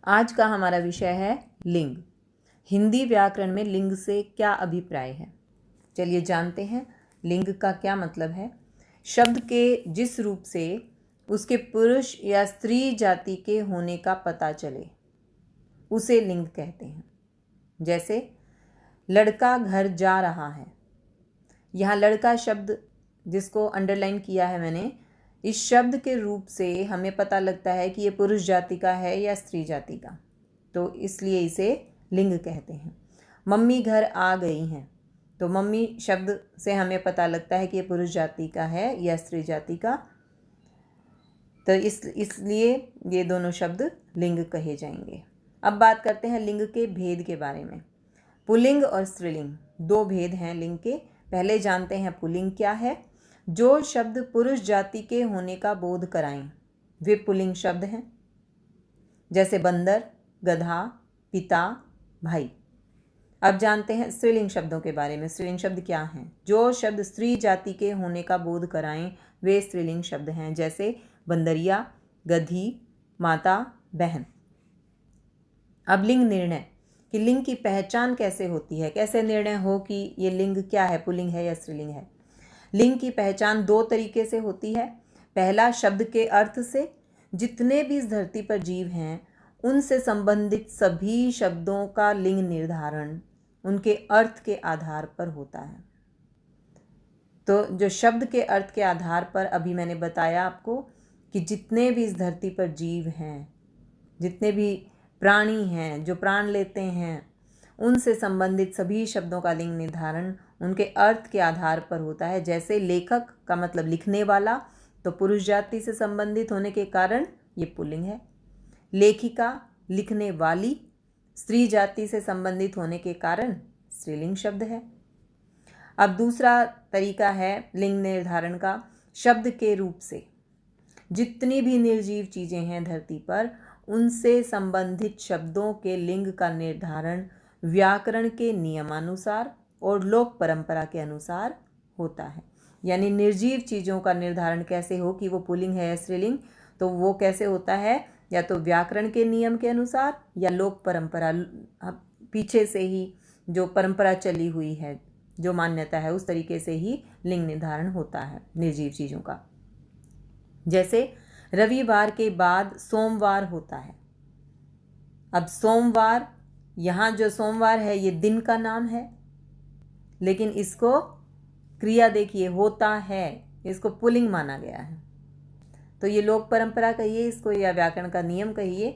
आज का हमारा विषय है लिंग। हिंदी व्याकरण में लिंग से क्या अभिप्राय है, चलिए जानते हैं। लिंग का क्या मतलब है। शब्द के जिस रूप से उसके पुरुष या स्त्री जाति के होने का पता चले उसे लिंग कहते हैं। जैसे लड़का घर जा रहा है, यहाँ लड़का शब्द जिसको अंडरलाइन किया है मैंने, इस शब्द के रूप से हमें पता लगता है कि ये पुरुष जाति का है या स्त्री जाति का, तो इसलिए इसे लिंग कहते हैं। मम्मी घर आ गई हैं, तो मम्मी शब्द से हमें पता लगता है कि ये पुरुष जाति का है या स्त्री जाति का, तो इसलिए ये दोनों शब्द लिंग कहे जाएंगे। अब बात करते हैं लिंग के भेद के बारे में। पुल्लिंग और स्त्रीलिंग दो भेद हैं लिंग के। पहले जानते हैं पुल्लिंग क्या है। जो शब्द पुरुष जाति के होने का बोध कराएं वे पुल्लिंग शब्द हैं। जैसे बंदर, गधा, पिता, भाई। अब जानते हैं स्त्रीलिंग शब्दों के बारे में। स्त्रीलिंग शब्द क्या हैं? जो शब्द स्त्री जाति के होने का बोध कराएं वे स्त्रीलिंग शब्द हैं। जैसे बंदरिया, गधी, माता, बहन। अब लिंग निर्णय कि लिंग की पहचान कैसे होती है, कैसे निर्णय हो कि ये लिंग क्या है, पुल्लिंग है या स्त्रीलिंग है। लिंग की पहचान दो तरीके से होती है। पहला, शब्द के अर्थ से। जितने भी इस धरती पर जीव हैं उनसे संबंधित सभी शब्दों का लिंग निर्धारण उनके अर्थ के आधार पर होता है। तो जो शब्द के अर्थ के आधार पर अभी मैंने बताया आपको कि जितने भी इस धरती पर जीव हैं, जितने भी प्राणी हैं जो प्राण लेते हैं, उनसे संबंधित सभी शब्दों का लिंग निर्धारण उनके अर्थ के आधार पर होता है। जैसे लेखक का मतलब लिखने वाला, तो पुरुष जाति से संबंधित होने के कारण ये पुल्लिंग है। लेखिका, लिखने वाली, स्त्री जाति से संबंधित होने के कारण स्त्रीलिंग शब्द है। अब दूसरा तरीका है लिंग निर्धारण का, शब्द के रूप से। जितनी भी निर्जीव चीज़ें हैं धरती पर उनसे संबंधित शब्दों के लिंग का निर्धारण व्याकरण के नियमानुसार और लोक परंपरा के अनुसार होता है। यानी निर्जीव चीज़ों का निर्धारण कैसे हो कि वो पुल्लिंग है या स्त्रीलिंग, तो वो कैसे होता है, या तो व्याकरण के नियम के अनुसार या लोक परंपरा, पीछे से ही जो परंपरा चली हुई है, जो मान्यता है, उस तरीके से ही लिंग निर्धारण होता है निर्जीव चीज़ों का। जैसे रविवार के बाद सोमवार होता है। अब सोमवार, यहाँ जो सोमवार है ये दिन का नाम है, लेकिन इसको क्रिया देखिए होता है, इसको पुल्लिंग माना गया है। तो ये लोक परंपरा कहिए इसको या व्याकरण का नियम कहिए,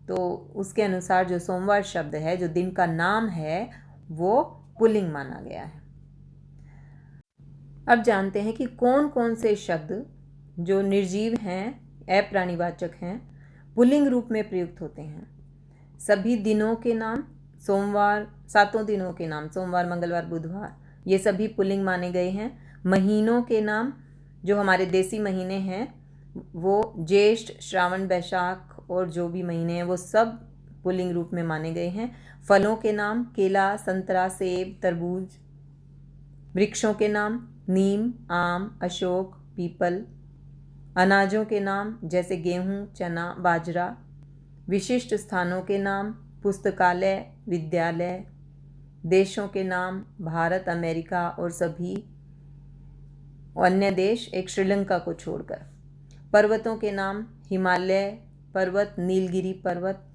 तो उसके अनुसार जो सोमवार शब्द है, जो दिन का नाम है, वो पुल्लिंग माना गया है। अब जानते हैं कि कौन कौन से शब्द जो निर्जीव हैं, अप्राणीवाचक हैं, पुल्लिंग रूप में प्रयुक्त होते हैं। सभी दिनों के नाम, सोमवार, सातों दिनों के नाम, सोमवार, मंगलवार, बुधवार, ये सभी पुल्लिंग माने गए हैं। महीनों के नाम, जो हमारे देसी महीने हैं, वो ज्येष्ठ, श्रावण, बैसाख और जो भी महीने हैं वो सब पुल्लिंग रूप में माने गए हैं। फलों के नाम, केला, संतरा, सेब, तरबूज। वृक्षों के नाम, नीम, आम, अशोक, पीपल। अनाजों के नाम जैसे गेहूँ, चना, बाजरा। विशिष्ट स्थानों के नाम, पुस्तकालय, विद्यालय। देशों के नाम, भारत, अमेरिका और सभी अन्य देश, एक श्रीलंका को छोड़कर। पर्वतों के नाम, हिमालय पर्वत, नीलगिरी पर्वत।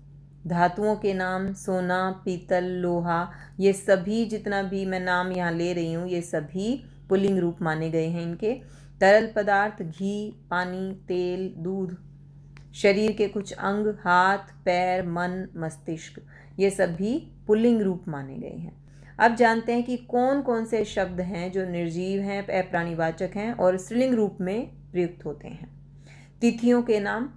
धातुओं के नाम, सोना, पीतल, लोहा। ये सभी जितना भी मैं नाम यहाँ ले रही हूँ ये सभी पुल्लिंग रूप माने गए हैं इनके। तरल पदार्थ, घी, पानी, तेल, दूध। शरीर के कुछ अंग, हाथ, पैर, मन, मस्तिष्क, ये सभी पुल्लिंग रूप माने गए हैं। अब जानते हैं कि कौन कौन से शब्द हैं जो निर्जीव हैं, अप्राणीवाचक हैं और स्त्रीलिंग रूप में प्रयुक्त होते हैं। तिथियों के नाम,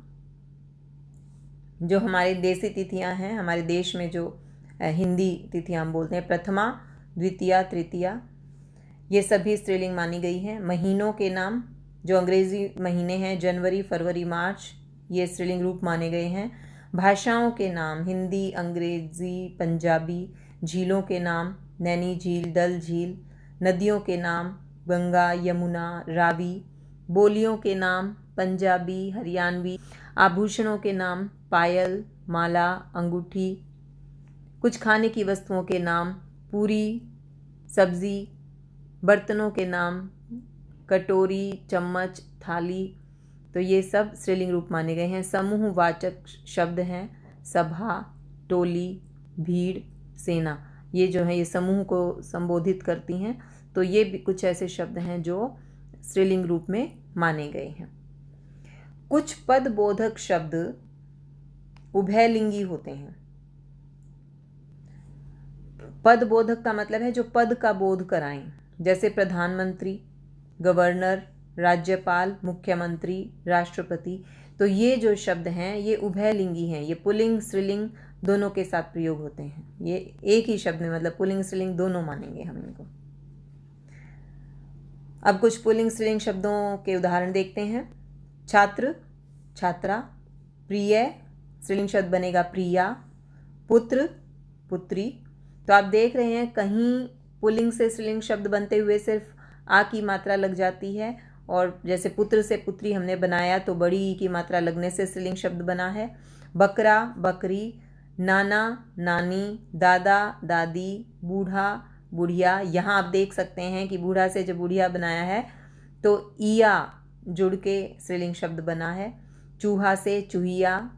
जो हमारी देसी तिथियां हैं, हमारे देश में जो हिंदी तिथियां हम बोलते हैं, प्रथमा, द्वितीया, तृतीया, ये सभी स्त्रीलिंग मानी गई हैं। महीनों के नाम, जो अंग्रेजी महीने हैं, जनवरी, फरवरी, मार्च, ये स्त्रीलिंग रूप माने गए हैं। भाषाओं के नाम, हिंदी, अंग्रेजी, पंजाबी। झीलों के नाम, नैनी झील, डल झील। नदियों के नाम, गंगा, यमुना, रावी। बोलियों के नाम, पंजाबी, हरियाणवी। आभूषणों के नाम पायल, माला, अंगूठी। कुछ खाने की वस्तुओं के नाम पूरी, सब्जी। बर्तनों के नाम कटोरी, चम्मच, थाली। तो ये सब स्त्रीलिंग रूप माने गए हैं। समूहवाचक शब्द हैं सभा, टोली, भीड़, सेना। ये जो है ये समूह को संबोधित करती हैं। तो ये भी कुछ ऐसे शब्द हैं जो स्त्रीलिंग रूप में माने गए हैं। कुछ पदबोधक शब्द उभयलिंगी होते हैं। पदबोधक का मतलब है जो पद का बोध कराएं, जैसे प्रधानमंत्री, गवर्नर, राज्यपाल, मुख्यमंत्री, राष्ट्रपति। तो ये जो शब्द हैं ये उभयलिंगी हैं। ये पुल्लिंग स्त्रीलिंग दोनों के साथ प्रयोग होते हैं। ये एक ही शब्द में मतलब पुल्लिंग स्त्रीलिंग दोनों मानेंगे हम इनको। अब कुछ पुल्लिंग स्त्रीलिंग शब्दों के उदाहरण देखते हैं। छात्र, छात्रा। प्रिय, स्त्रीलिंग शब्द बनेगा प्रिया। पुत्र, पुत्री। तो आप देख रहे हैं कहीं पुल्लिंग से स्त्रीलिंग शब्द बनते हुए सिर्फ आ की मात्रा लग जाती है, और जैसे पुत्र से पुत्री हमने बनाया तो बड़ी ई की मात्रा लगने से स्त्रीलिंग शब्द बना है। बकरा, बकरी। नाना, नानी। दादा, दादी। बूढ़ा, बुढ़िया। यहाँ आप देख सकते हैं कि बूढ़ा से जब बुढ़िया बनाया है तो ईया जुड़ के स्त्रीलिंग शब्द बना है। चूहा से चूहिया।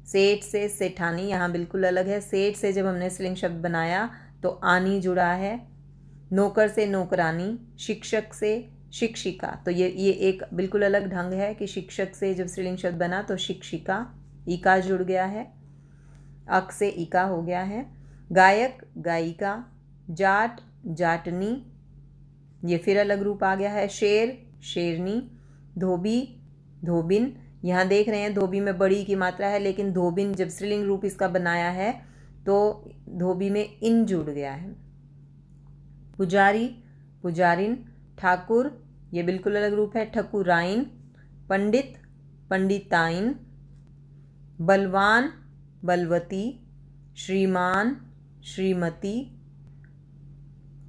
सेठ से सेठानी, यहाँ बिल्कुल अलग है। सेठ से जब हमने स्त्रीलिंग शब्द बनाया तो आनी जुड़ा है। नौकर से नौकरानी। शिक्षक से शिक्षिका। तो ये एक बिल्कुल अलग ढंग है कि शिक्षक से जब स्त्रीलिंग शब्द बना तो शिक्षिका, इका जुड़ गया है। अक से इका हो गया है। गायक, गायिका। जाट, जाटनी। ये फिर अलग रूप आ गया है। शेर, शेरनी। धोबी, धोबिन। यहाँ देख रहे हैं धोबी में बड़ी की मात्रा है, लेकिन धोबिन जब स्त्रीलिंग रूप इसका बनाया है तो धोबी में इन जुड़ गया है। पुजारी, पुजारिन। ठाकुर, ये बिल्कुल अलग रूप है, ठकुराइन। पंडित, पंडिताइन। बलवान, बलवती। श्रीमान, श्रीमती।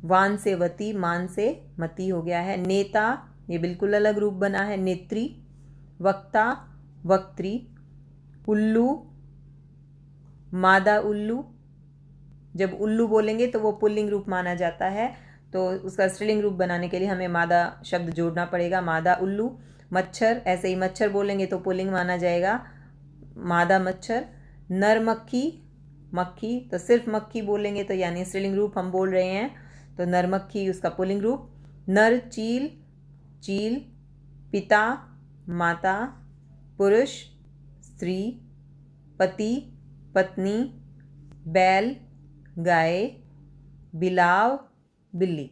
वान से वती, मान से मती हो गया है। नेता, ये बिल्कुल अलग रूप बना है, नेत्री। वक्ता, वक्त्री। उल्लू, मादा उल्लू। जब उल्लू बोलेंगे तो वो पुल्लिंग रूप माना जाता है, तो उसका स्त्रीलिंग रूप बनाने के लिए हमें मादा शब्द जोड़ना पड़ेगा, मादा उल्लू। मच्छर, ऐसे ही मच्छर बोलेंगे तो पुल्लिंग माना जाएगा, मादा मच्छर। नर मक्खी, मक्खी। तो सिर्फ मक्खी बोलेंगे तो यानी स्त्रीलिंग रूप हम बोल रहे हैं, तो नर मक्खी उसका पुल्लिंग रूप। नर चील, चील। पिता, माता। पुरुष, स्त्री। पति, पत्नी। बैल, गाय। बिलाव, बिल्ली।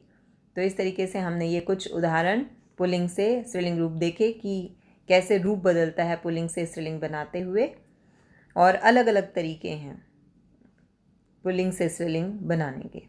तो इस तरीके से हमने ये कुछ उदाहरण पुल्लिंग से स्त्रीलिंग रूप देखे कि कैसे रूप बदलता है पुल्लिंग से स्त्रीलिंग बनाते हुए, और अलग अलग तरीके हैं पुल्लिंग से स्त्रीलिंग बनाने के।